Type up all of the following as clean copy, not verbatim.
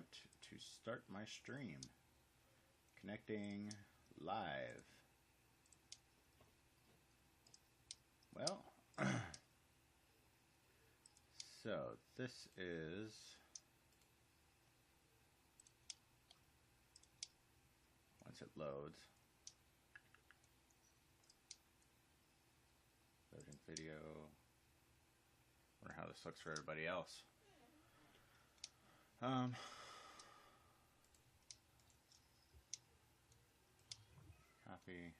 attempt to start my stream. Connecting live. Well, so this is once it loads. Loading video. Wonder how this looks for everybody else. Copy,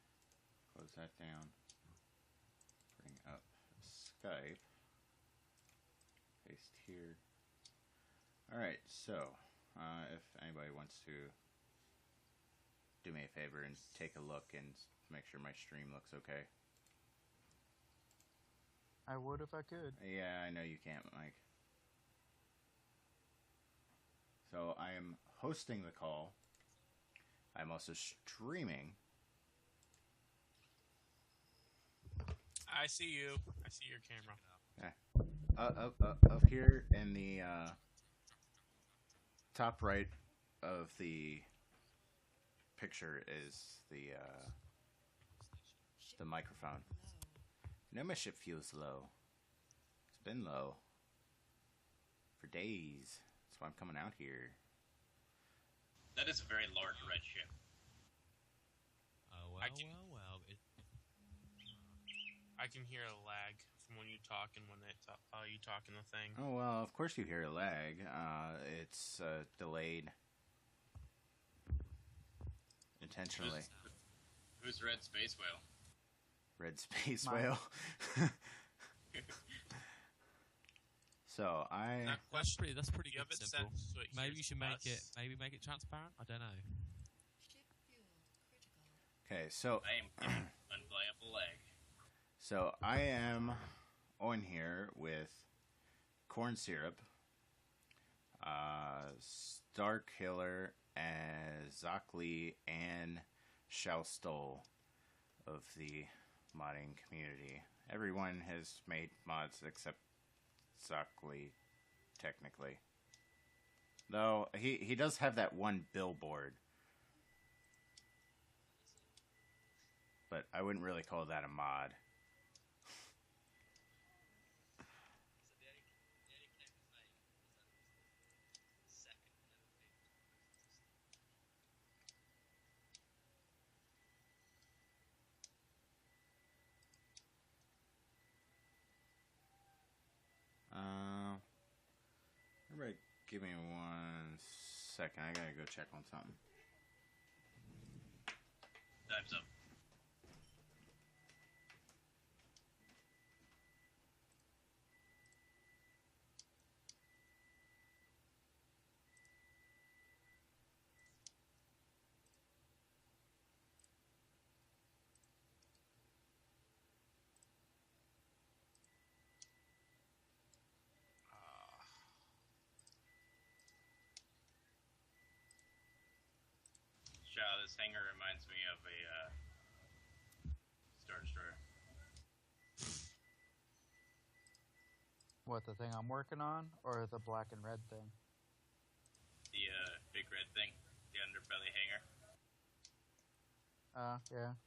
close that down, bring up Skype, paste here. Alright, so if anybody wants to do me a favor and take a look and make sure my stream looks okay. I would if I could. Yeah, I know you can't, Mike. So I am hosting the call. I'm also streaming. I see you. I see your camera. Up here in the top right of the picture is the microphone. You know my ship feels low. It's been low for days. That's why I'm coming out here. That is a very large red ship. Oh, well, I can hear a lag from when you talk and when you talk in the thing. Oh, well, of course you hear a lag. It's delayed intentionally. Who's Red Space Whale? Red Space Whale. So That question, that's pretty you have good, it simple. set so it Maybe you hears should make us. it transparent. I don't know. okay, so I am getting unplayable lag. so I am on here with Corn Syrup, Starkiller, Zockley, and Shellstole of the modding community. Everyone has made mods except Zockley, technically. Though he does have that one billboard. But I wouldn't really call that a mod. Everybody give me 1 second. I gotta go check on something. Time's up. This hangar reminds me of a Star Destroyer. What, the thing I'm working on, or the black and red thing? The big red thing, the underbelly hangar. Yeah.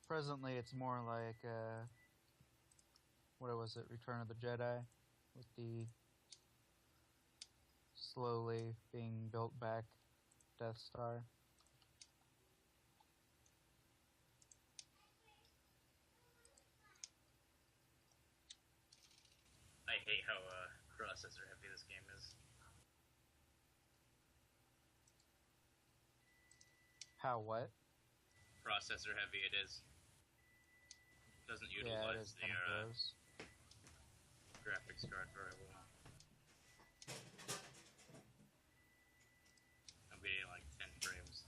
Presently, it's more like, what was it, Return of the Jedi, with the slowly being built back Death Star. I hate how processor heavy this game is. How what? Processor heavy it is. Doesn't Yeah, it utilize is the kind of gross. graphics card very well. I'm getting like 10 frames.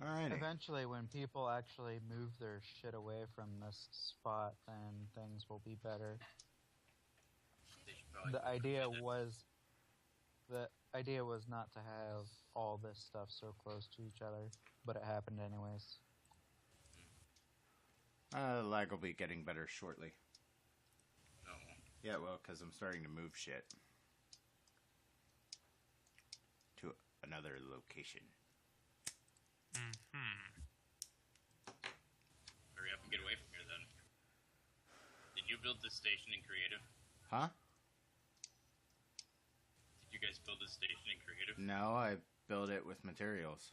Alrighty. Eventually, when people actually move their shit away from this spot, then things will be better. They should probably The put idea it in. was not to have all this stuff so close to each other, but it happened anyways. Lag will be getting better shortly. No. Yeah, well, because I'm starting to move shit to another location. Hurry up and get away from here, then. Did you build this station in creative? Huh? Did you guys build this station in creative? No, I built it with materials.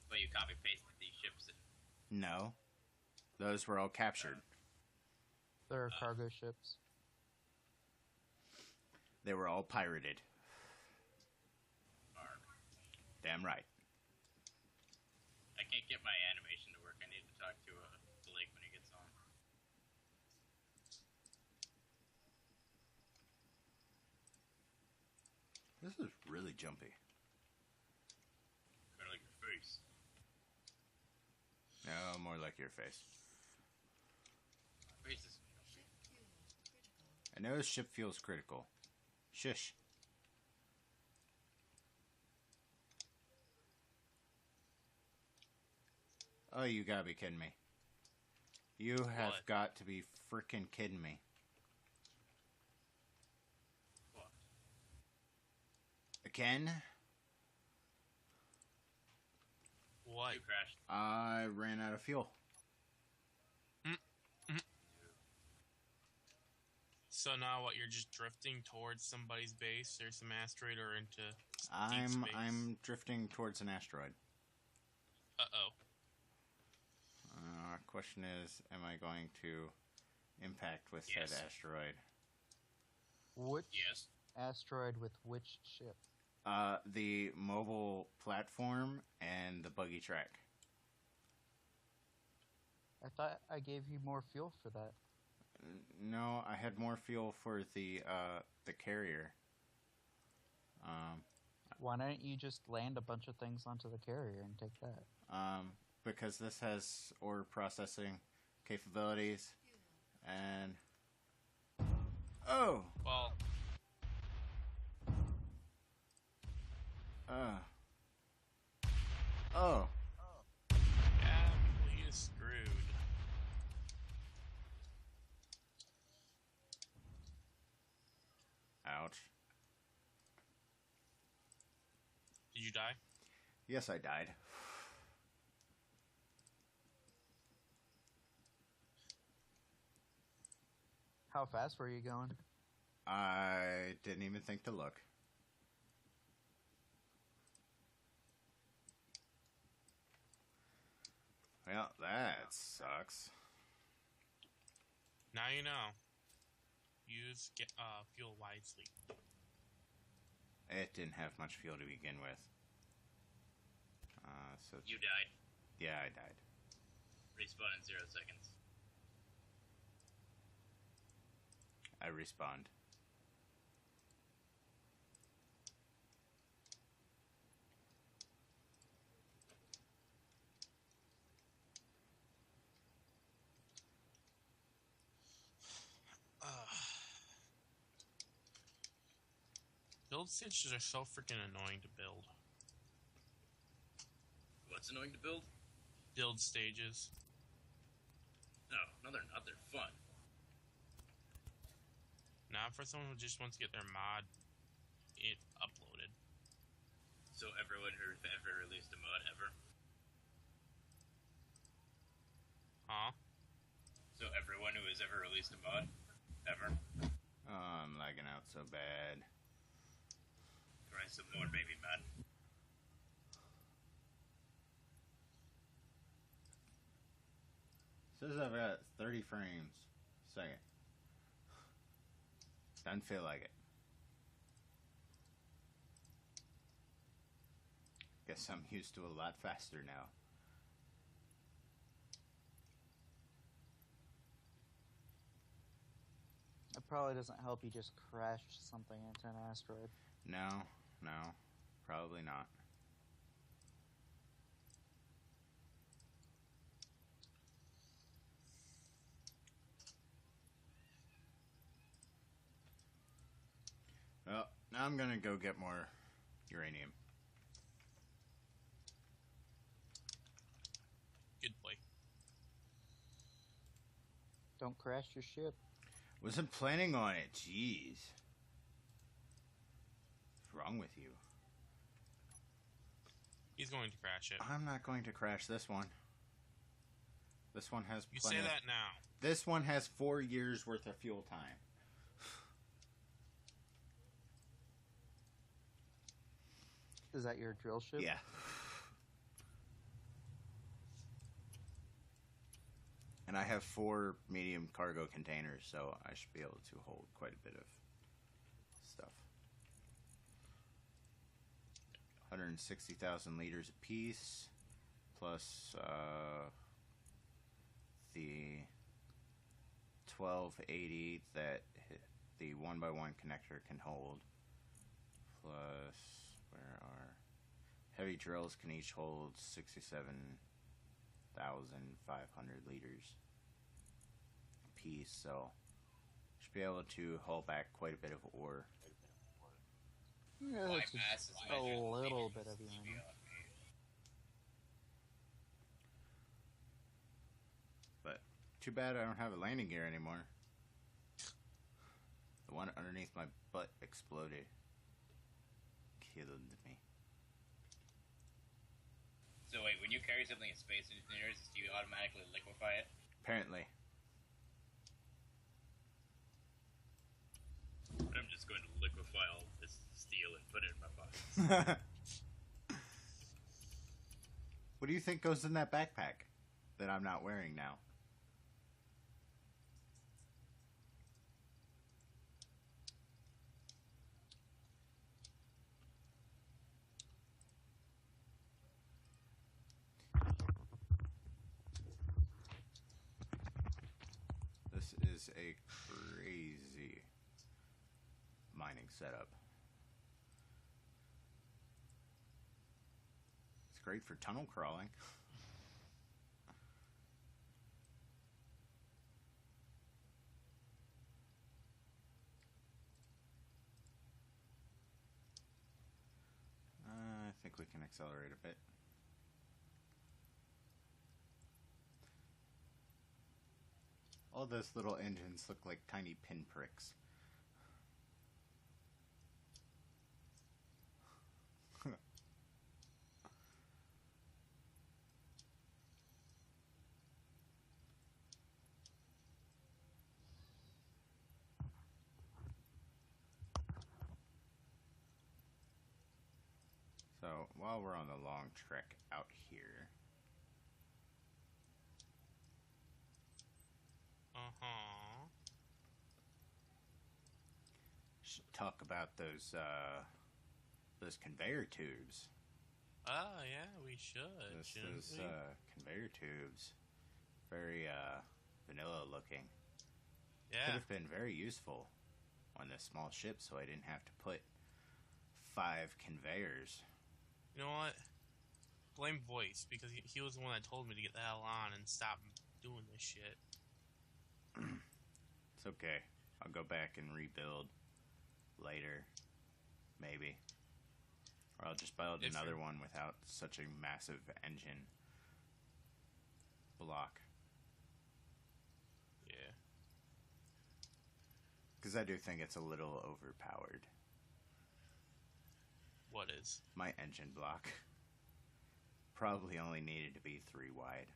But you copy pasted these ships. No. Those were all captured. There are cargo ships. They were all pirated. Damn right. I can't get my animation to work. I need to talk to Blake when he gets on. This is really jumpy. Kind of like your face. No, more like your face. My face is... I know ship fuel's critical. Shush. Oh, you gotta be kidding me. You have What? got to be freaking kidding me. What? Again? What? You crashed. I ran out of fuel. So now what? You're just drifting towards somebody's base or some asteroid or into deep I'm space? drifting towards an asteroid. Uh-oh. Question is, am I going to impact with Yes. said asteroid? Which Yes. asteroid with which ship? The mobile platform and the buggy track. I thought I gave you more fuel for that. No, I had more fuel for the carrier. Why don't you just land a bunch of things onto the carrier and take that? Because this has ore processing capabilities, and oh, Well, oh, yeah, he is screwed. ouch. Did you die? Yes, I died. How fast were you going? I didn't even think to look. Well, that sucks. Now you know. Use fuel wisely. It didn't have much fuel to begin with. So You died. yeah, I died. Respawn in 0 seconds. I respawned. Build stages are so freaking annoying to build. What's annoying to build? Build stages. No, they're not. They're fun. Not for someone who just wants to get their mod uploaded. So everyone who ever released a mod ever. Huh? So everyone who has ever released a mod ever. Oh, I'm lagging out so bad. Try some more, baby man. Says I've got 30 frames a second. Doesn't feel like it. Guess I'm used to a lot faster now. It probably doesn't help you just crash something into an asteroid. No, probably not. Well, now I'm gonna go get more uranium. Good play. Don't crash your ship. Wasn't planning on it. Jeez. What's wrong with you? He's going to crash it. I'm not going to crash this one. This one has You plenty say of- that now. This one has 4 years worth of fuel time. Is that your drill ship? Yeah. And I have 4 medium cargo containers, so I should be able to hold quite a bit of stuff. 160,000 liters apiece, plus the 1280 that the 1x1 connector can hold, plus where are heavy drills can each hold 67,500 liters apiece, so should be able to haul back quite a bit of ore. Yeah, My that's mass is a measured in little liters. bit of uranium. But too bad I don't have a landing gear anymore. The one underneath my butt exploded. Killed me. So wait, when you carry something in Space Engineers, do you automatically liquefy it? Apparently. I'm just going to liquefy all this steel and put it in my pocket. What do you think goes in that backpack that I'm not wearing now? This is a crazy mining setup. It's great for tunnel crawling. I think we can accelerate a bit. All those little engines look like tiny pinpricks. So, while we're on the long trek out here, should talk about those conveyor tubes. Oh, yeah, we should. shouldn't Those we? conveyor tubes, very vanilla looking. Could Yeah. have been very useful on this small ship, so I didn't have to put 5 conveyors. You know what? Blame Voice, because he was the one that told me to get the hell on and stop doing this shit. It's okay. I'll go back and rebuild later, maybe. Or I'll just build If another you're- one without such a massive engine block. Yeah. Because I do think it's a little overpowered. What is? My engine block probably only needed to be 3 wide.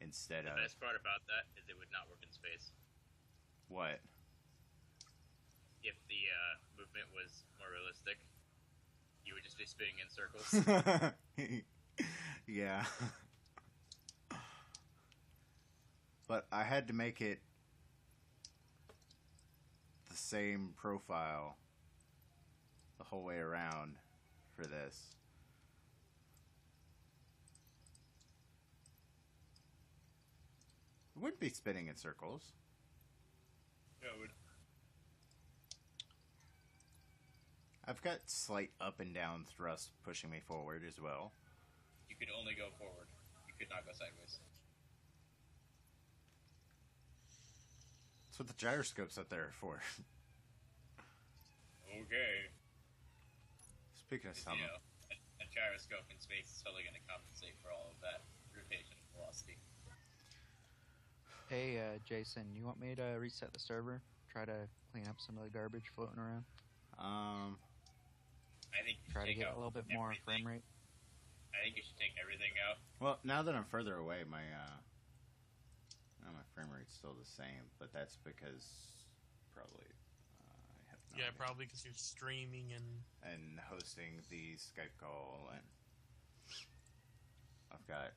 Instead The of... best part about that is it would not work in space. What? If the movement was more realistic, you would just be spinning in circles. Yeah. But I had to make it the same profile the whole way around for this. It wouldn't be spinning in circles. Yeah, it would. I've got slight up and down thrust pushing me forward as well. You could only go forward. You could not go sideways. That's what the gyroscopes up there are for. Okay. Speaking of 'Cause, something, you know, a gyroscope in space is totally going to compensate for all of that rotation and velocity. Hey, Jason, you want me to reset the server? Try to clean up some of the garbage floating around? I think you should Try to take get out a little bit more everything. frame rate? I think you should take everything out. well, now that I'm further away, my frame rate's still the same, but that's because probably I have no Yeah, idea. probably because you're streaming And hosting the Skype call, and I've got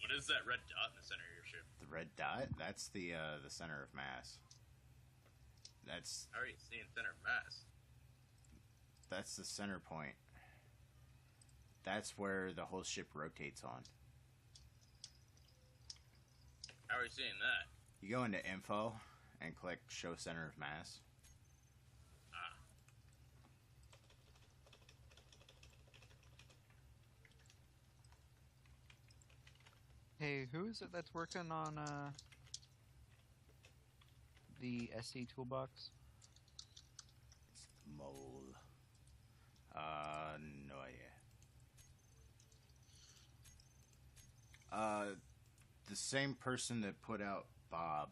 What is that red dot in the center of your ship? the red dot. That's the center of mass. That's How are you seeing center of mass? that's the center point. That's where the whole ship rotates on. How are you seeing that? You go into info and click show center of mass. Ah. Hey, who is it that's working on the SE toolbox? It's the mole. No idea. The same person that put out Bob.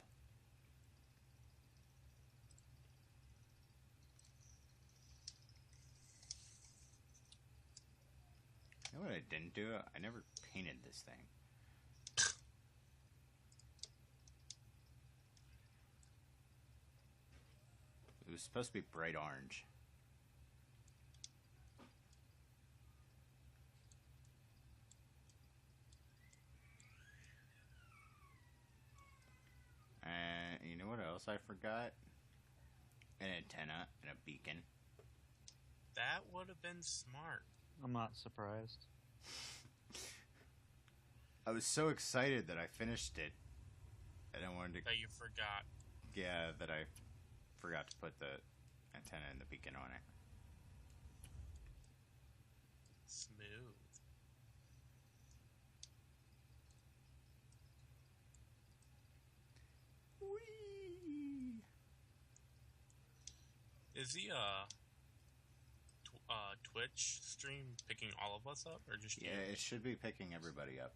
You know what I didn't do? I never painted this thing. It was supposed to be bright orange. And you know what else I forgot? An antenna and a beacon. that would have been smart. I'm not surprised. I was so excited that I finished it. And I wanted to, That you forgot. yeah, that I forgot to put the antenna and the beacon on it. Smooth. Whee! Is the Twitch stream picking all of us up, or just Yeah, you? it should be picking everybody up.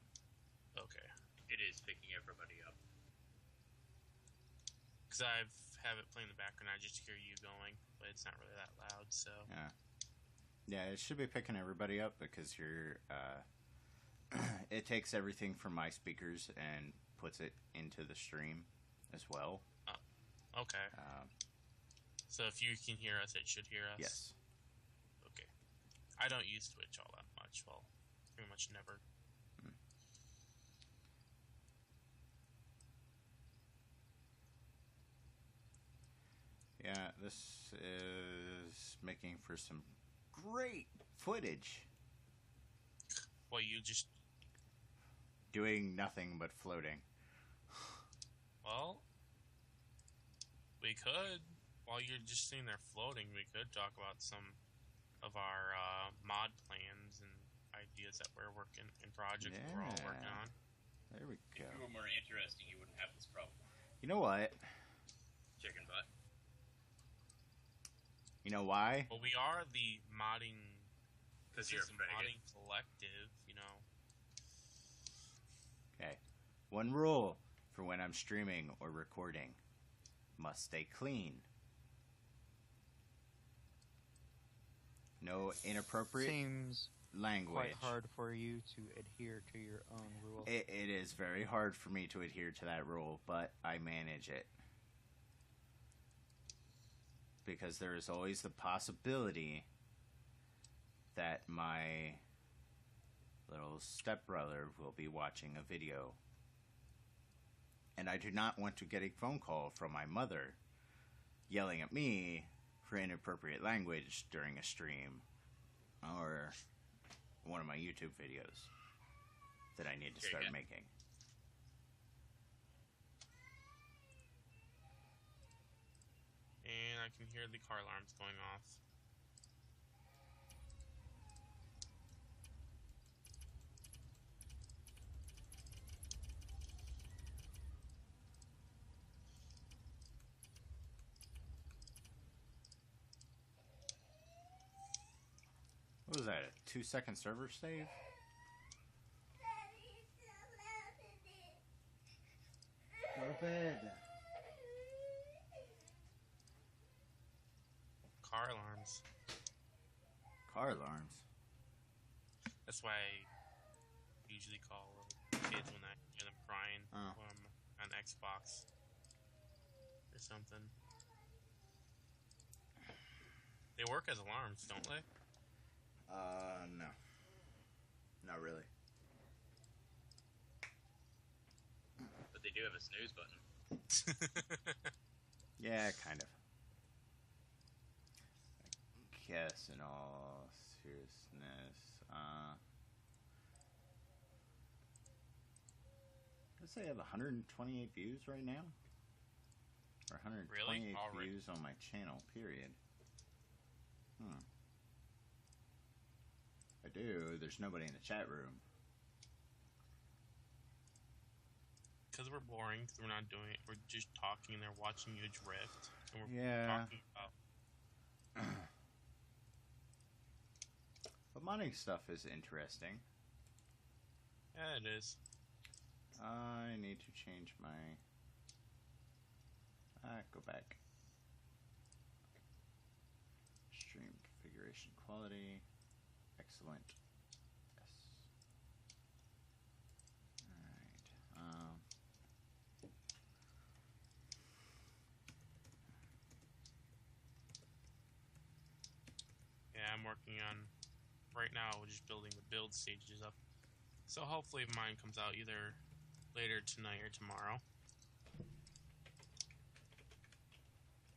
Okay. It is picking everybody up. Because I have it playing in the background, I just hear you going, but it's not really that loud. So Yeah, it should be picking everybody up because you're. It takes everything from my speakers and puts it into the stream as well. okay. So if you can hear us, it should hear us. Yes. Okay. I don't use Twitch all that much. Well, pretty much never. Yeah, this is making for some great footage. Well, you just Doing nothing but floating. well, we could while you're just sitting there floating. We could talk about some of our mod plans and ideas that we're working in projects that we're all working Yeah. on. There we If go. you were more interesting, you wouldn't have this problem. You know what? Chicken butt. You know why? Well, we are the modding. Because This you're is a the faggot. modding collective, you know. Okay. One rule for when I'm streaming or recording: must stay clean. No inappropriate Seems language. quite hard for you to adhere to your own rules. It is very hard for me to adhere to that rule, but I manage it. Because there is always the possibility that my little stepbrother will be watching a video. And I do not want to get a phone call from my mother yelling at me for inappropriate language during a stream or one of my YouTube videos that I need to start Yeah. making. And I can hear the car alarms going off. What was that? A 2-second server save? Go to bed. Car alarms. Car alarms. That's why I usually call kids when I hear them crying Oh. when I'm on Xbox or something. They work as alarms, don't they? No. Not really. But they do have a snooze button. Yeah, kind of. I guess in all seriousness, let's say I have 128 views right now. Or 128 Really? Already? views on my channel, period. I do. There's nobody in the chat room. Because we're boring, because we're not doing it. We're just talking, they're watching you drift. And we're Yeah. talking about... But modding stuff is interesting. Yeah, it is. I need to change my... go back. Stream configuration quality. Excellent. Yes. Alright. Yeah, I'm working on... Right now, we're just building the build stages up. So hopefully mine comes out either later tonight or tomorrow.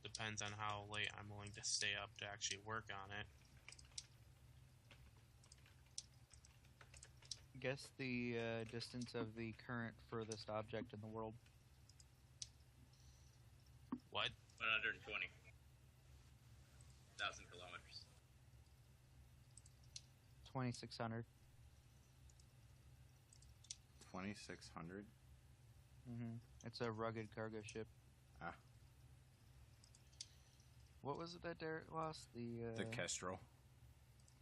Depends on how late I'm willing to stay up to actually work on it. Guess the distance of the current furthest object in the world. What? 120,000 kilometers. 2,600. 2600? It's a rugged cargo ship. Ah. What was it that Derek lost? The Kestrel.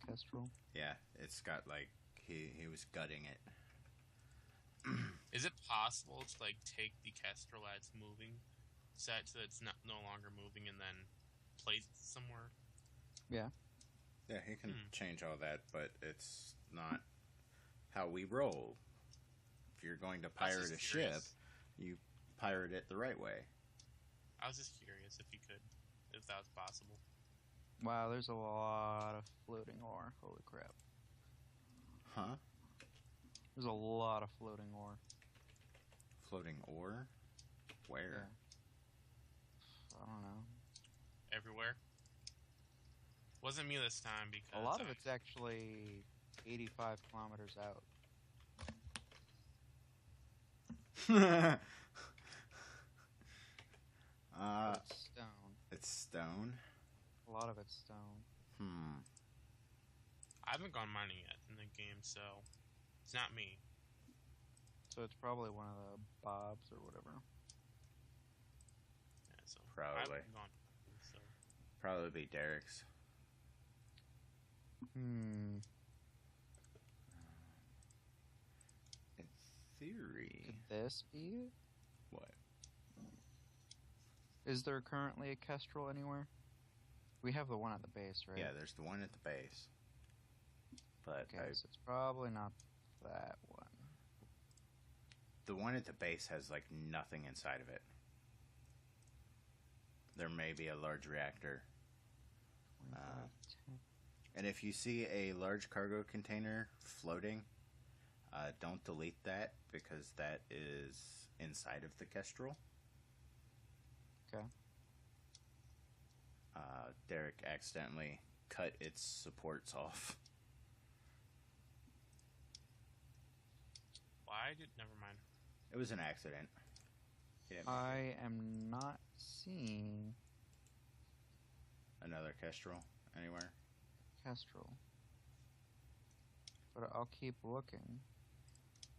Kestrel? Yeah, it's got like... He was gutting it. Is it possible to like take the Kestrel that's moving, set so it's not no longer moving, and then place it somewhere? Yeah. Yeah, he can change all that, but it's not how we roll. If you're going to I was pirate just a ship, curious. you pirate it the right way. I was just curious if you could, if that was possible. Wow, there's a lot of floating ore. Holy crap. Huh? There's a lot of floating ore. Floating ore? Where? I don't know. Everywhere. Wasn't me this time because A lot of it's actually 85 kilometers out. It's stone. It's stone? A lot of it's stone. I haven't gone mining yet in the game, so it's not me. So it's probably one of the bobs or whatever. Yeah, so I Probably. haven't gone, so. Probably be Derek's. In theory. Could this be it? What? Is there currently a Kestrel anywhere? We have the one at the base, right? Yeah, there's the one at the base. But Okay, so it's probably not that one. the one at the base has like nothing inside of it. There may be a large reactor. 25, 10. And if you see a large cargo container floating, don't delete that because that is inside of the Kestrel. Okay. Derek accidentally cut its supports off. Why did? Never mind. It was an accident. Yeah, I am not seeing another Kestrel anywhere. Kestrel. But I'll keep looking.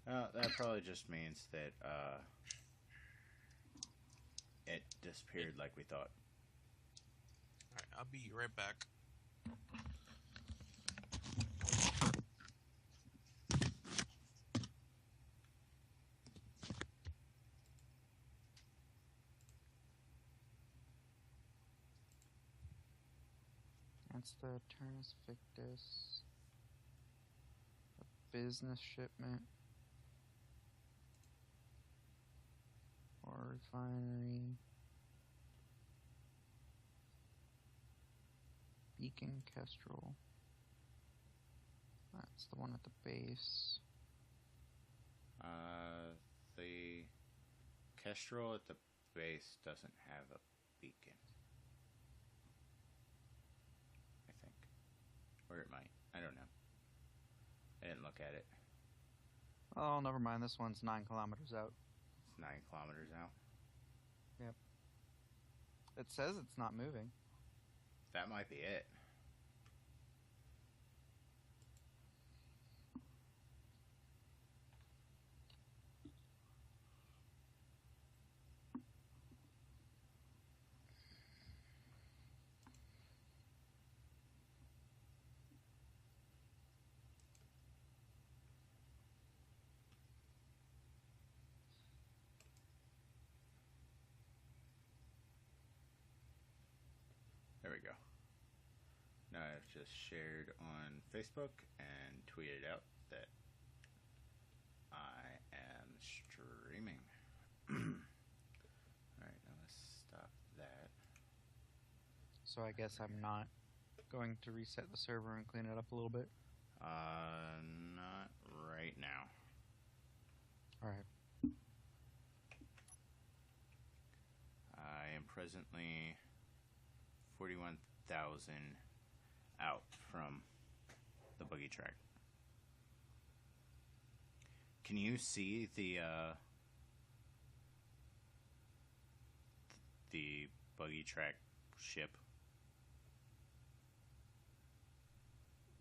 That probably just means that it disappeared like we thought. Alright, I'll be right back. That's the Turnus Victus. A business shipment. Or refinery. Beacon Kestrel. That's the one at the base. The Kestrel at the base doesn't have a beacon. I think. Or it might. I don't know. I didn't look at it. Oh, never mind. This one's 9 kilometers out. It's 9 kilometers out. Yep. It says it's not moving. That might be it. There we go. Now I've just shared on Facebook and tweeted out that I am streaming. Alright, now let's stop that. So I guess I'm not going to reset the server and clean it up a little bit. Not right now. Alright. I am presently 41,000 out from the buggy track. Can you see the buggy track ship?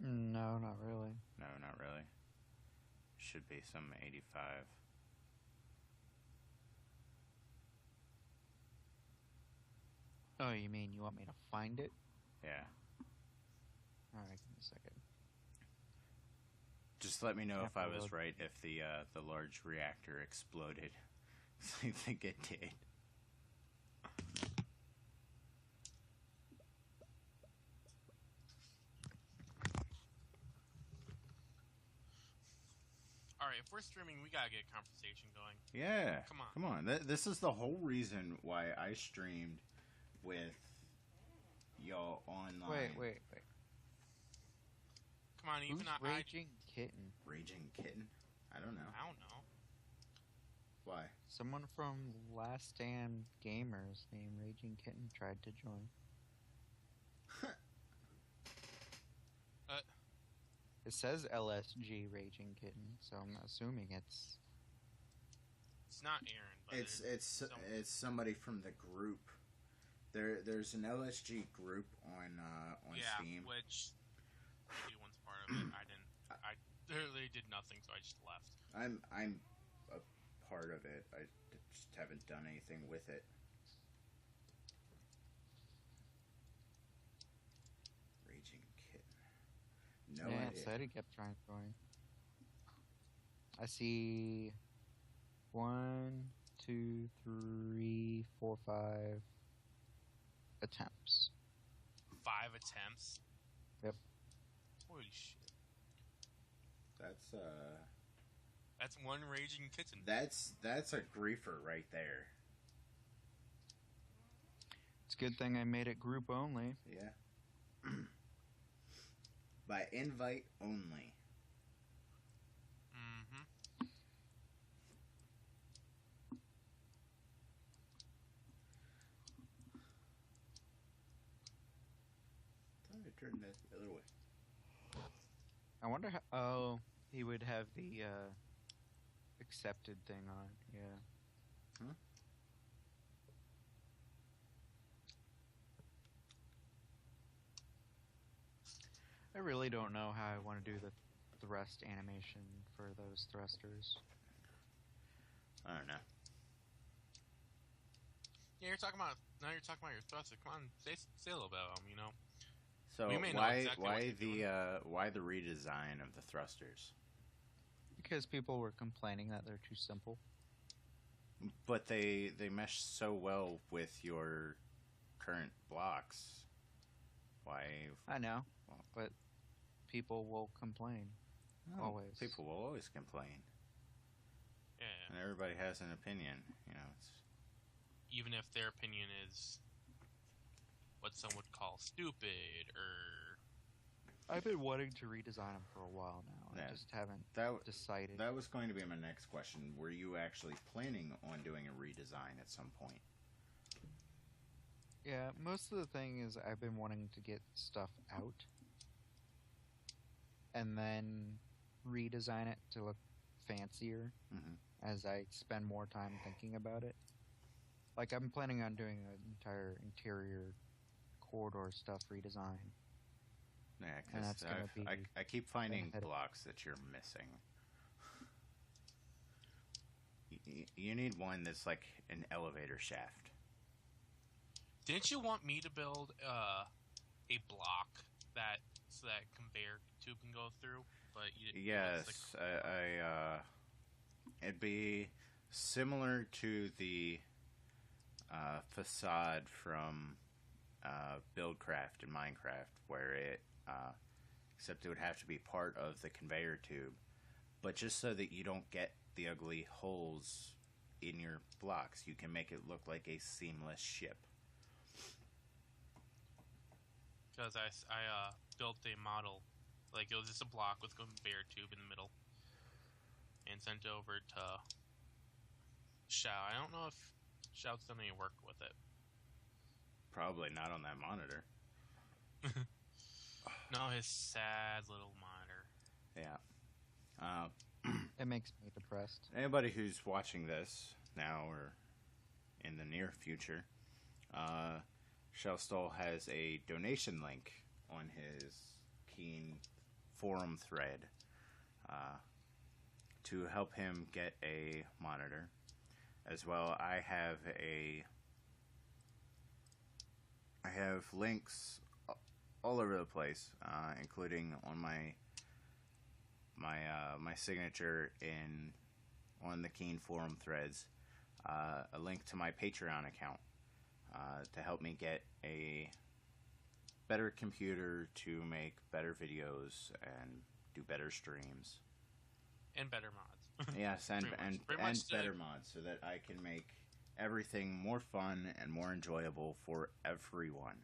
No, not really. No, not really. Should be some 85. Oh, you mean you want me to find it? Yeah. Alright, give me a second. Just let me know if I was Load. right, if the large reactor exploded. I think it did. Alright, if we're streaming, we gotta get a conversation going. Yeah. Come on. Come on. This is the whole reason why I streamed with y'all online. Wait. Come on, even Who's I Raging Kitten? Raging Kitten? I don't know. I don't know. Why? Someone from Last Stand Gamers named Raging Kitten tried to join. It says LSG Raging Kitten, so I'm assuming it's... It's not Aaron, but It's somebody from the group. There's an LSG group on Steam. Which one's part of it. I literally did nothing, so I just left. I'm a part of it. I just haven't done anything with it. Raging Kitten. No yeah, idea. it said he kept trying to join. I see 1, 2, 3, 4, 5 attempts. 5 attempts? Yep. Holy shit. That's one Raging Kitten. that's a griefer right there. It's a good thing I made it group only. Yeah. By invite only. Mm-hmm. Time to turn that the other way. I wonder how... Oh, he would have the accepted thing on it, yeah. Huh? I really don't know how I want to do the thrust animation for those thrusters. I don't know. Yeah, you're talking about your thruster. Come on, say a little bit about them, you know. So We may know why exactly what why the redesign of the thrusters? Because people were complaining that they're too simple. But they mesh so well with your current blocks. Why? I know, but people will complain. Oh, Always. People will always complain, Yeah. and everybody has an opinion. You know, it's Even if their opinion is what some would call stupid or I've been wanting to redesign them for a while now. Yeah. I just haven't that. decided. That was going to be my next question. Were you actually planning on doing a redesign at some point? Yeah, most of the thing is I've been wanting to get stuff out and then redesign it to look fancier Mhm. as I spend more time thinking about it. Like, I'm planning on doing an entire interior corridor stuff redesign. Yeah, And because that's gonna be I keep finding ahead of- blocks that you're missing. You need one that's like an elevator shaft. didn't you want me to build a block that so that conveyor tube can go through? But you didn't. Yes, it'd be similar to the facade from Buildcraft in Minecraft, where except it would have to be part of the conveyor tube, but just so that you don't get the ugly holes in your blocks, you can make it look like a seamless ship. Because I built a model, like it was just a block with a conveyor tube in the middle, and sent it over to Shao. I don't know if Shao's done any work with it. Probably not on that monitor. No, his sad little monitor. Yeah. It makes me depressed. Anybody who's watching this now or in the near future, Shellstall has a donation link on his Keen forum thread to help him get a monitor. As well, I have links all over the place, including on my signature on the Keen forum threads, a link to my Patreon account to help me get a better computer to make better videos and do better streams. And better mods. Yes, and Pretty much the- better mods so that I can make everything more fun and more enjoyable for everyone.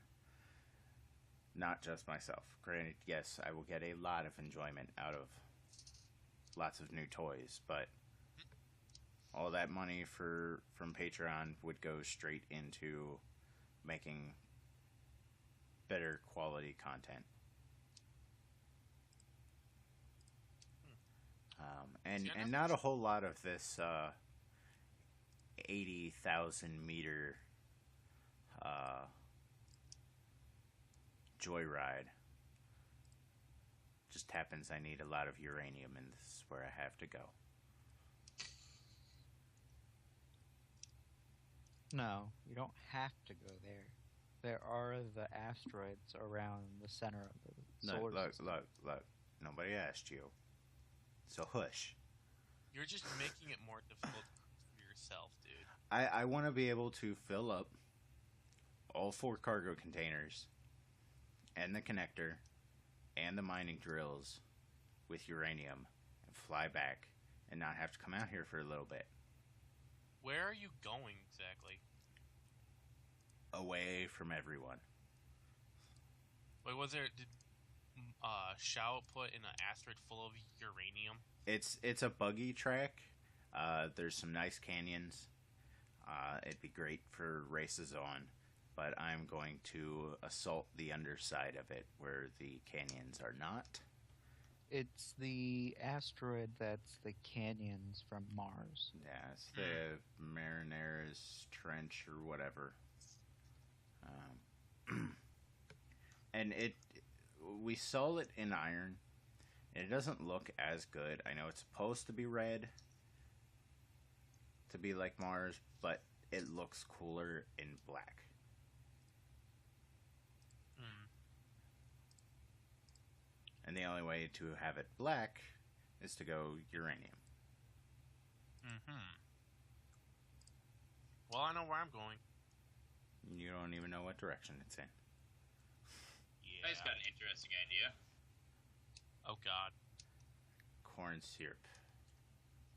Not just myself. Granted, yes, I will get a lot of enjoyment out of lots of new toys, but all that money from Patreon would go straight into making better quality content. And not a whole lot of this 80,000 meter joyride. Just happens I need a lot of uranium, and this is where I have to go. No, you don't have to go there. There are the asteroids around the center of the solar system. Look. Nobody asked you. So hush. You're just making it more difficult for yourself, dude. I want to be able to fill up all 4 cargo containers and the connector and the mining drills with uranium and fly back and not have to come out here for a little bit. Where are you going exactly? Away from everyone. Wait, was there? Did Shao put in an asteroid full of uranium? It's a buggy track. There's some nice canyons. It'd be great for races on, but I'm going to assault the underside of it where the canyons are not. It's the asteroid that's the canyons from Mars. Yeah, it's the Mariner's Trench or whatever. And we saw it in iron, and it doesn't look as good. I know it's supposed to be red, to be like Mars, but it looks cooler in black. And the only way to have it black is to go uranium. Well, I know where I'm going. You don't even know what direction it's in. Yeah. I just got an interesting idea. Oh God, Corn syrup,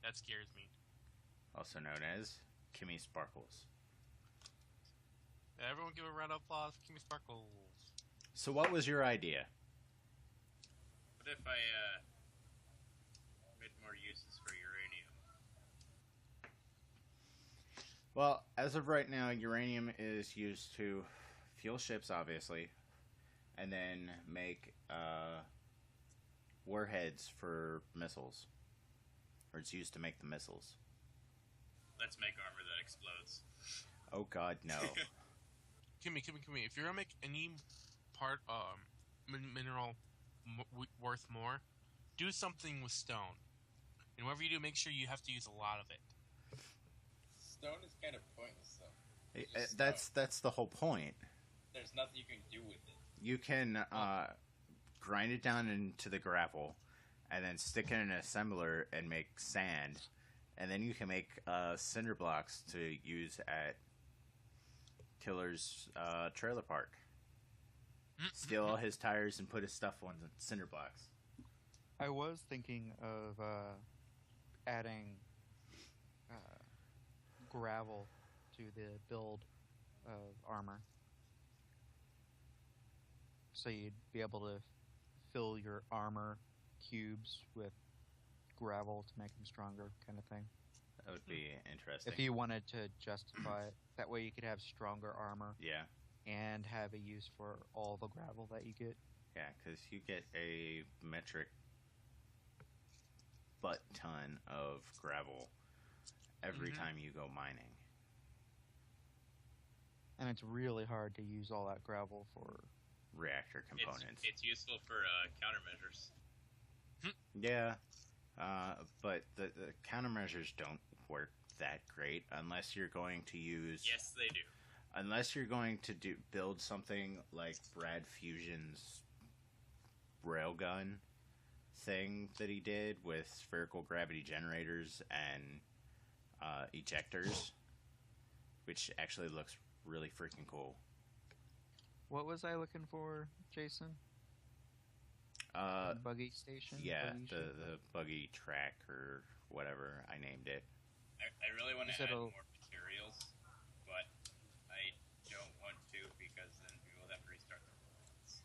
that scares me. also known as Kimmy Sparkles. Everyone give a round of applause for Kimmy Sparkles. So what was your idea? What if I made more uses for uranium? Well, as of right now, uranium is used to fuel ships, obviously, and then make warheads for missiles. Or it's used to make the missiles. Let's make armor that explodes. Oh God, no. Kimmy. If you're gonna make any part mineral worth more, do something with stone. And whatever you do, make sure you have to use a lot of it. Stone is kind of pointless, though. Eh, It's just that's the whole point. There's nothing you can do with it. You can grind it down into the gravel, and then stick it in an assembler and make sand, and then you can make cinder blocks to use at Killer's trailer park. Steal all his tires and put his stuff on the cinder blocks. I was thinking of adding gravel to the build of armor. So you'd be able to fill your armor cubes with gravel to make them stronger, kind of thing. That would be interesting. If you wanted to justify it, that way you could have stronger armor Yeah, and have a use for all the gravel that you get. yeah, because you get a metric butt ton of gravel every time you go mining. And it's really hard to use all that gravel for... Reactor components. It's useful for countermeasures. Yeah, but the countermeasures don't work that great unless you're going to use. Yes, they do. Unless you're going to build something like Brad Fusion's railgun thing that he did with spherical gravity generators and ejectors, which actually looks really freaking cool. What was I looking for, Jason? Buggy station? Yeah, Buggy ship? the buggy track or whatever I named it. I really want to Is it add a- more materials, but I don't want to because then we will have to restart the robots.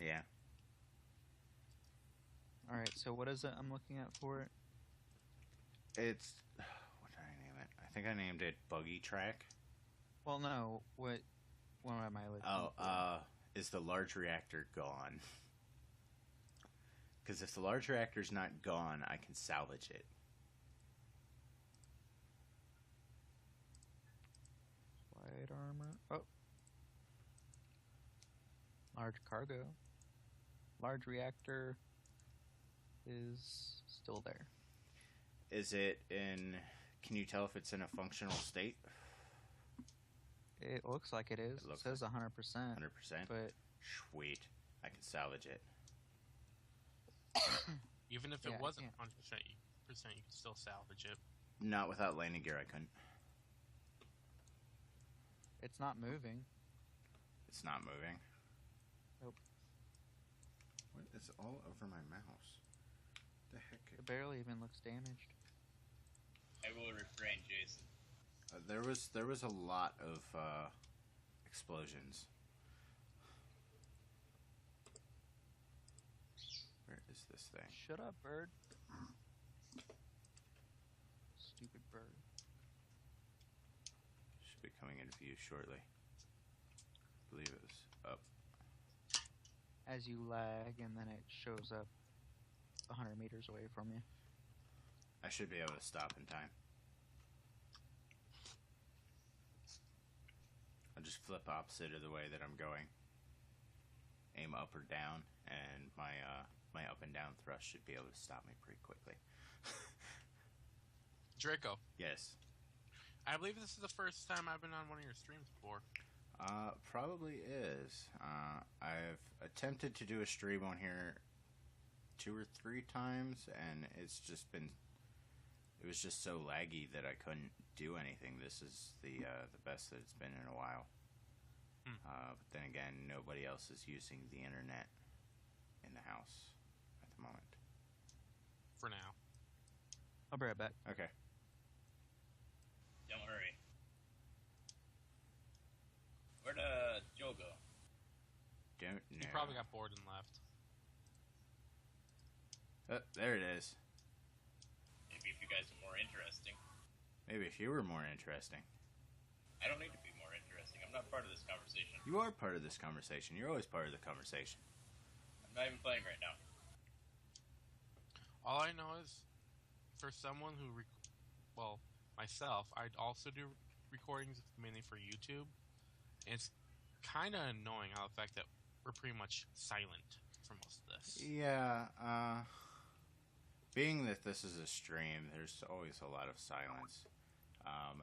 Yeah. Alright, so what is it I'm looking at for it? It's what did I name it? I think I named it Buggy Track. Well, no, what am I looking for? Is the large reactor gone? Because if the large reactor's not gone, I can salvage it. Light armor. Oh. Large cargo. Large reactor is still there. Is it in? Can you tell if it's in a functional state? It looks like it is. It It, looks says 100%. 100%. But Sweet. I can salvage it. Even if Yeah, it I wasn't can't. 100%, you could still salvage it. Not without landing gear, I couldn't. it's not moving. It's not moving. Nope. What is all over my mouse? The heck? It barely even looks damaged. I will refrain, Jason. There was a lot of explosions. Where is this thing? Shut up, bird. Stupid bird. Should be coming into view shortly. I believe it was up. As you lag, and then it shows up 100 meters away from you. I should be able to stop in time. I'll just flip opposite of the way that I'm going. Aim up or down, and my up and down thrust should be able to stop me pretty quickly. Draco, Yes. I believe this is the first time I've been on one of your streams before. Probably is. I've attempted to do a stream on here 2 or 3 times, and it's just been. It was just so laggy that I couldn't do anything. This is the best that it's been in a while. But then again, nobody else is using the internet in the house at the moment. For now. I'll be right back. Okay. Don't hurry. Where'd Joe go? Don't know. He probably got bored and left. Oh, there it is. Maybe if you guys are more interesting. Maybe if you were more interesting. I don't need to be more interesting. I'm not part of this conversation. You are part of this conversation. You're always part of the conversation. I'm not even playing right now. All I know is, for someone who, myself, I'd also do recordings mainly for YouTube. And it's kind of annoying how the fact that we're pretty much silent for most of this. Yeah, being that this is a stream, there's always a lot of silence.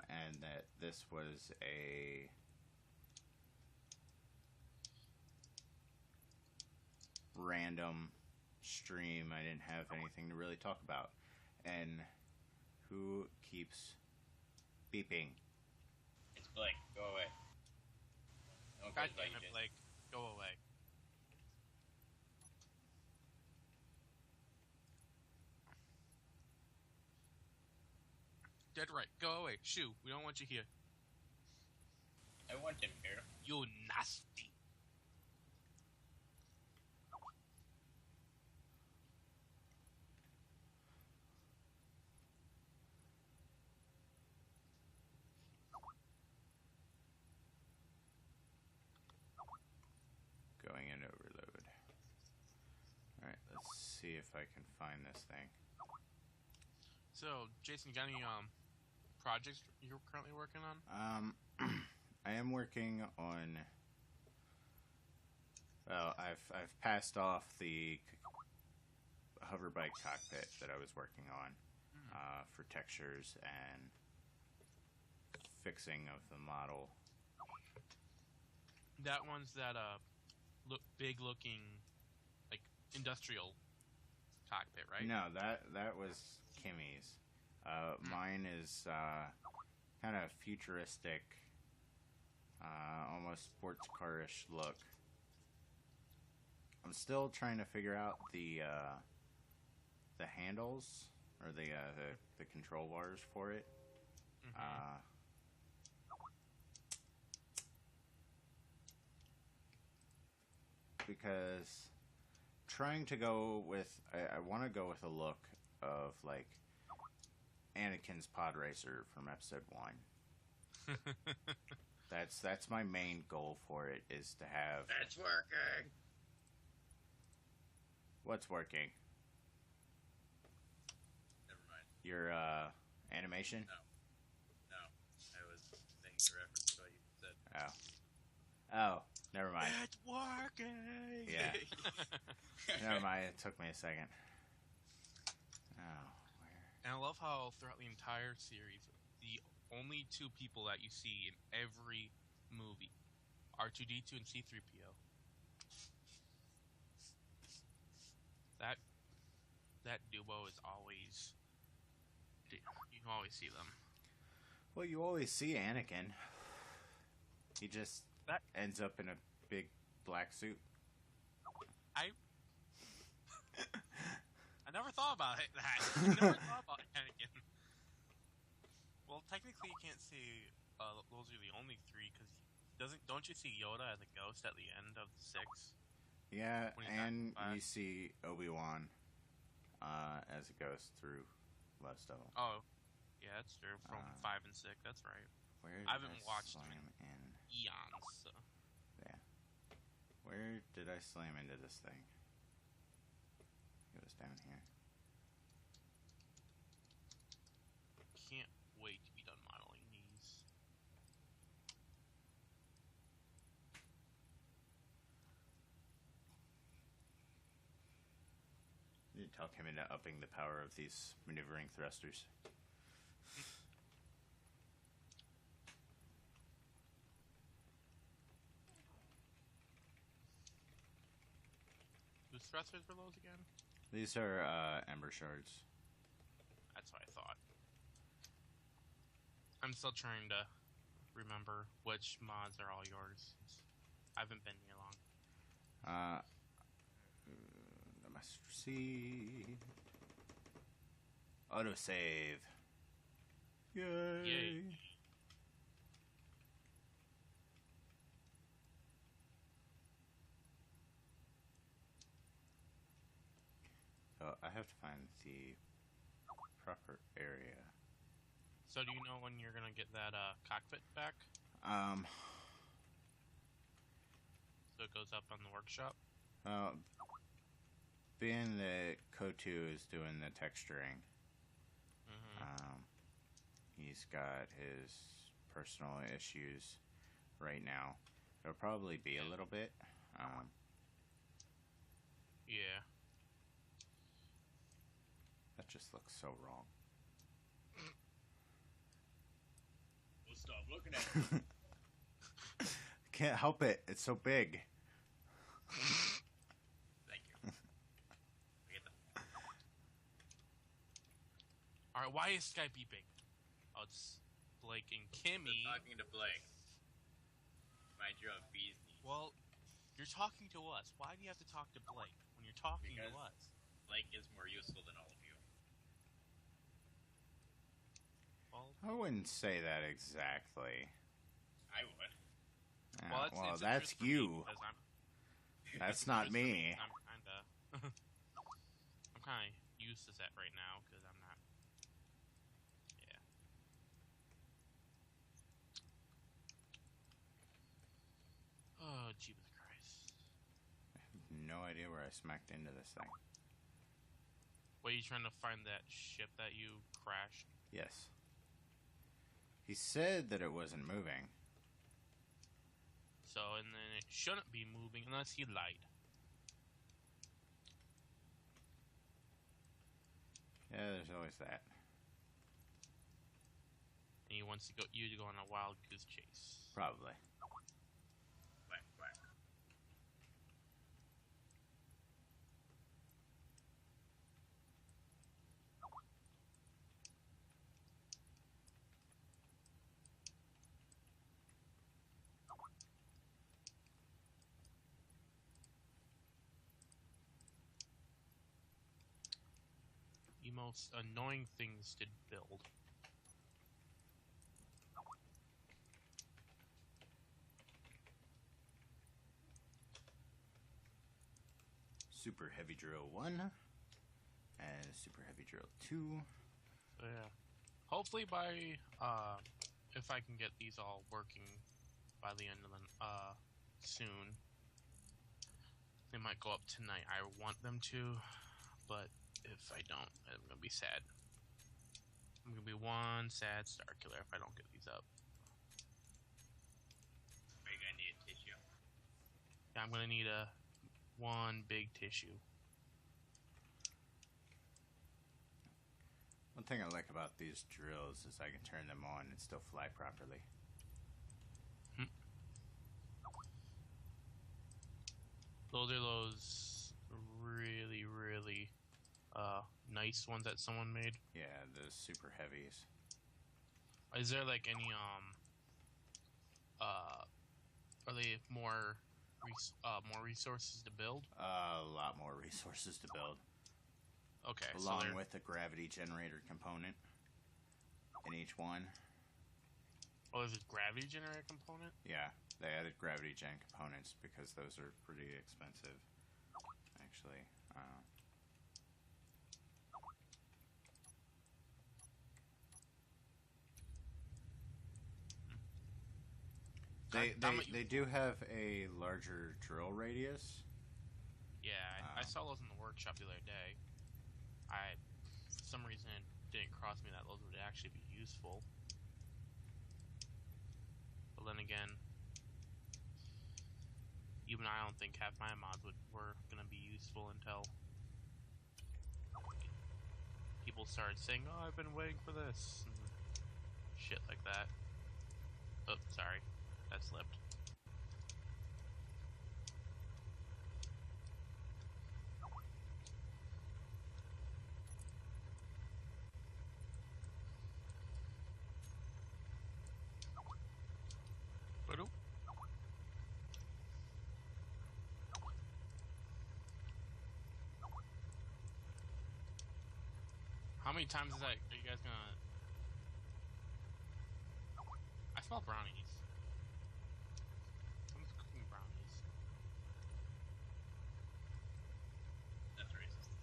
And that this was a random stream. I didn't have anything to really talk about. And who keeps beeping? It's Blake. Go away. No one God cares about damn you, it, Jason. Blake. Go away. Dead right. Go away. Shoo. We don't want you here. I want him here. You nasty. Going in overload. Alright, let's see if I can find this thing. So, Jason, you got any projects you're currently working on? I am working on. Well, I've passed off the hover bike cockpit that I was working on for textures and fixing of the model. That one's that look big looking, like industrial cockpit, right? No, that was Kimmy's. Mine is kind of futuristic, almost sports car-ish look. I'm still trying to figure out the handles or the control bars for it. Because trying to go with, I want to go with a look of like Anakin's pod racer from episode 1. That's my main goal for it, is to have. It's working. What's working? Never mind. Your animation? No. I was saying the reference to what you said. Oh, never mind. It's working. Yeah. Never mind. It took me a second. Oh, where? And I love how throughout the entire series, the only two people that you see in every movie are R2-D2 and C-3PO. That duo is always, you can always see them. Well, you always see Anakin. He just ends up in a big black suit. I never thought about it. I never thought about Anakin. Well, technically, you can't see those are the only three because don't you see Yoda as a ghost at the end of the 6? Yeah, When he's not and black. you see Obi-Wan as a ghost through most of them. Oh, yeah, that's true. From 5 and 6, that's right. Where did I haven't watched slam them in? Eons. So. Yeah. Where did I slam into this thing? It was down here. Can't wait to be done modeling these. You talk him into upping the power of these maneuvering thrusters. Whose thrusters were those again? These are ember shards. That's what I thought. I'm still trying to remember which mods are all yours. I haven't been here long. I must see. Autosave. Yay! Yay. So I have to find the proper area. So do you know when you're gonna get that cockpit back? So it goes up on the workshop? Being that Kotu is doing the texturing, Mm-hmm. he's got his personal issues right now. It'll probably be a little bit. Yeah. That just looks so wrong. Well, stop looking at it. Can't help it. It's so big. Thank you. Get the Alright, why is Skype beeping? Oh, it's Blake and Kimmy. talking to Blake. Mind your own bees knees. Well, you're talking to us. Why do you have to talk to Blake when you're talking Because- to us? Blake is more useful than all of you. Well, I wouldn't say that exactly. I would. Yeah, it's well, interest that's for me you. because I'm, That's not interest for me. I'm kind of used to that right now because I'm not. Yeah. Oh, Jesus Christ! No idea where I smacked into this thing. Were you trying to find that ship that you crashed? Yes. He said that it wasn't moving. So, and then it shouldn't be moving unless he lied. Yeah, there's always that. And he wants you to go on a wild goose chase. Probably. Quack, quack. The most annoying things to build. Super Heavy Drill 1 and Super Heavy Drill 2. So yeah. Hopefully by if I can get these all working by the end of the soon. They might go up tonight. I want them to, but if I don't, I'm gonna be sad. I'm gonna be one sad star killer if I don't get these up. Are you gonna need a tissue? Yeah, I'm gonna need one big tissue. One thing I like about these drills is I can turn them on and still fly properly. Those are those really, really nice ones that someone made. Yeah, the super heavies. Is there like any are they more resources to build? A lot more resources to build. Okay, so Along they're- with the gravity generator component in each one. oh, there's a gravity generator component. Yeah, they added gravity gen components because those are pretty expensive, actually. They do have a larger drill radius. Yeah, I saw those in the workshop the other day. For some reason, it didn't cross me that those would actually be useful. But then again, even I don't think half my mods were gonna be useful until people started saying, "Oh, I've been waiting for this," and shit like that. Oh, sorry, that slipped. Ba-doop. How many times is that? Are you guys gonna? I smell brownies. Someone's cooking brownies. That's racist.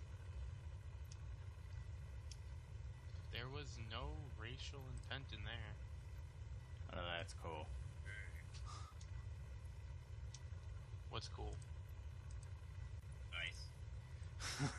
There was no racial intent in there. Oh, that's cool. What's cool? Nice.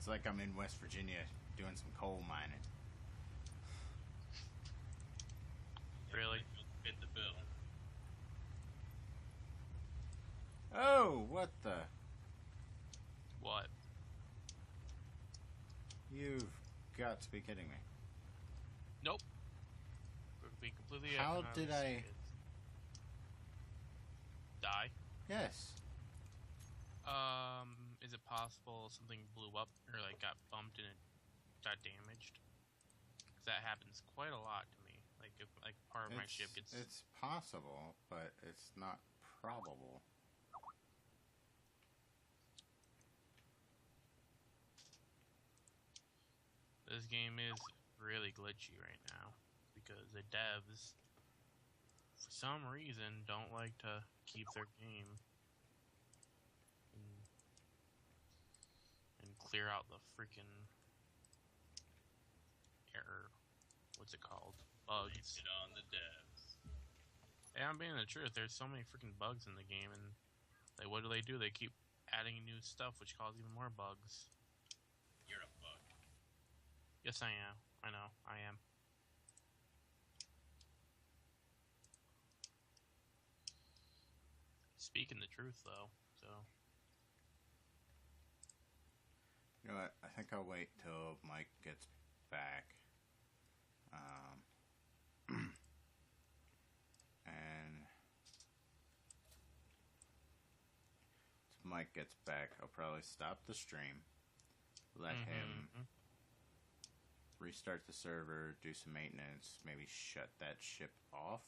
It's like I'm in West Virginia doing some coal mining. Really? Fit the bill. Oh, what the? What? You've got to be kidding me. Nope. We're being completely. How did I- die? Yes. Is it possible something blew up or like got bumped and it got damaged? 'Cause that happens quite a lot to me. Like if like part of my ship gets. It's possible, but it's not probable. This game is really glitchy right now because the devs, for some reason, don't like to keep their game and clear out the freaking error. What's it called? Bugs. It on the devs. Yeah, I'm being the truth. There's so many freaking bugs in the game, and like, what do? They keep adding new stuff, which causes even more bugs. You're a bug. Yes, I am. I know. I am. Speaking the truth, though. So. You know what? I think I'll wait till Mike gets back. And once Mike gets back, I'll probably stop the stream, let him restart the server, do some maintenance, maybe shut that ship off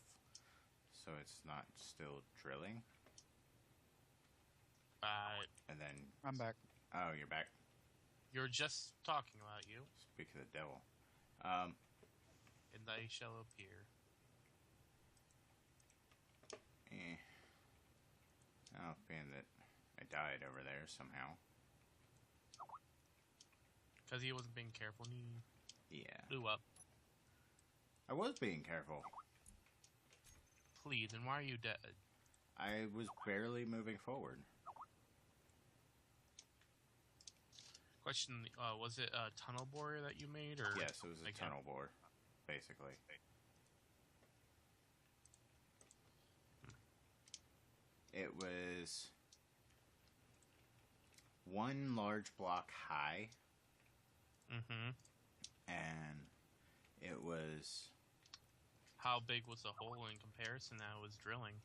so it's not still drilling. And then I'm back. Oh, you're back. You're just talking about you, Speak of the devil. and they shall appear. Oh, being that I died over there somehow. Because he wasn't being careful and he Yeah. blew up. I was being careful. Please, then why are you dead? I was barely moving forward. Question, was it a tunnel borer that you made, or? Yes, it was a like tunnel bore, basically. It was one large block high, Mm-hmm. and it was How big was the hole in comparison that it was drilling?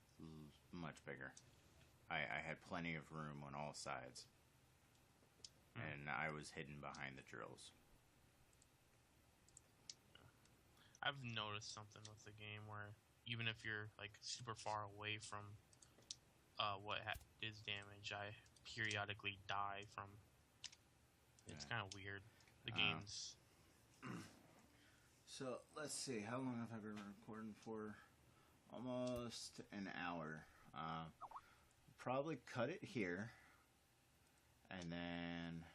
much bigger. I had plenty of room on all sides, and I was hidden behind the drills. I've noticed something with the game where even if you're like super far away from what is damage, I periodically die from. It's Yeah. kind of weird. The game's. So let's see, how long have I been recording for? Almost an hour. Probably cut it here, and then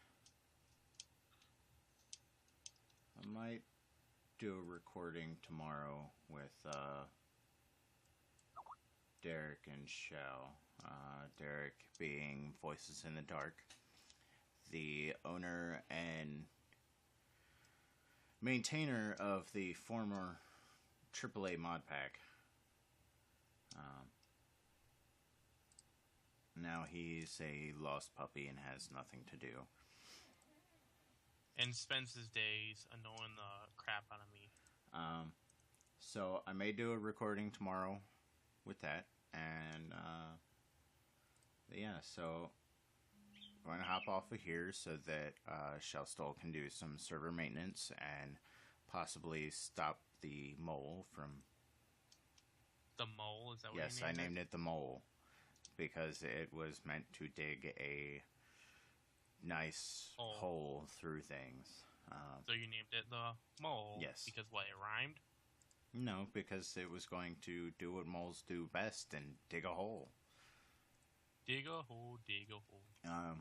I might do a recording tomorrow with Derek and Shell. Derek being Voices in the Dark, the owner and maintainer of the former AAA mod pack. now he's a lost puppy and has nothing to do. And spends his days annoying the crap out of me. So I may do a recording tomorrow with that, and yeah, so I'm going to hop off of here so that Shellstall can do some server maintenance and possibly stop the mole from... The mole, is that what Yes, you I named named it the mole because it was meant to dig a nice hole through things. So you named it the mole? Yes. Because what, it rhymed? No, because it was going to do what moles do best and dig a hole. Dig a hole, dig a hole.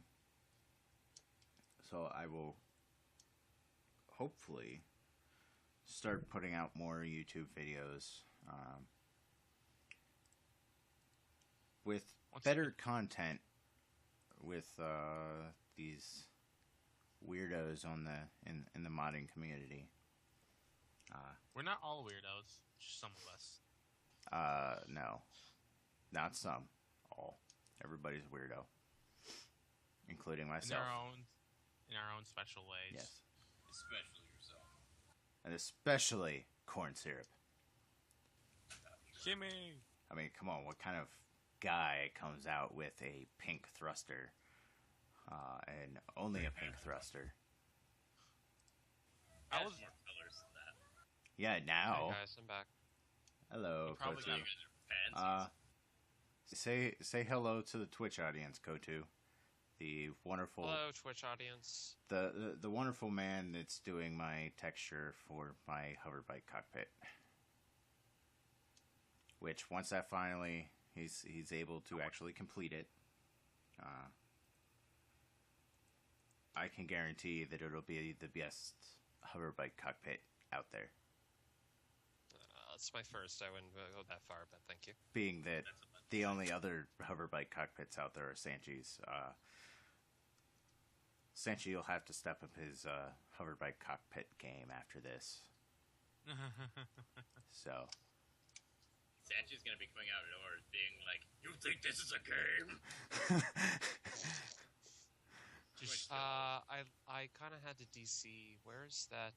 So I will hopefully start putting out more YouTube videos with better content with these weirdos on in the modding community. We're not all weirdos, just some of us. No, not some, all. Everybody's a weirdo, including myself. In our own special ways. Yes, Especially yourself. and especially corn syrup. Jimmy! I mean, come on, what kind of guy comes out with a pink thruster? And only a pink thruster. I was... More colors than that. Yeah, now. Hey guys, I'm back. Hello, You probably Kotu. got- You guys are fancy. Say hello to the Twitch audience, Kotu. The wonderful Hello, Twitch audience. the wonderful man that's doing my texture for my hoverbike cockpit. Which once that finally he's able to actually complete it, I can guarantee that it'll be the best hoverbike cockpit out there. It's my first. I wouldn't go that far, but thank you. Being that the only other hoverbike cockpits out there are Sanchi's. Sanchi will have to step up his hoverbike cockpit game after this. So. Sanchi's gonna be coming out of doors being like, "You think this is a game?" Just, I kind of had to DC. Where's that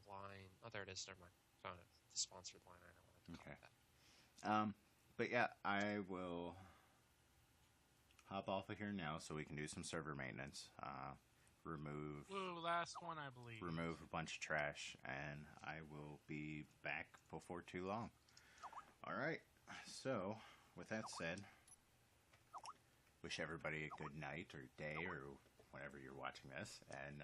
line? Oh, there it is. Never mind. Found it. The sponsored line. I don't want to call it that. But yeah, I will hop off of here now so we can do some server maintenance. Remove last one, I believe. remove a bunch of trash, and I will be back before too long. Alright, so with that said, wish everybody a good night or day or whenever you're watching this, and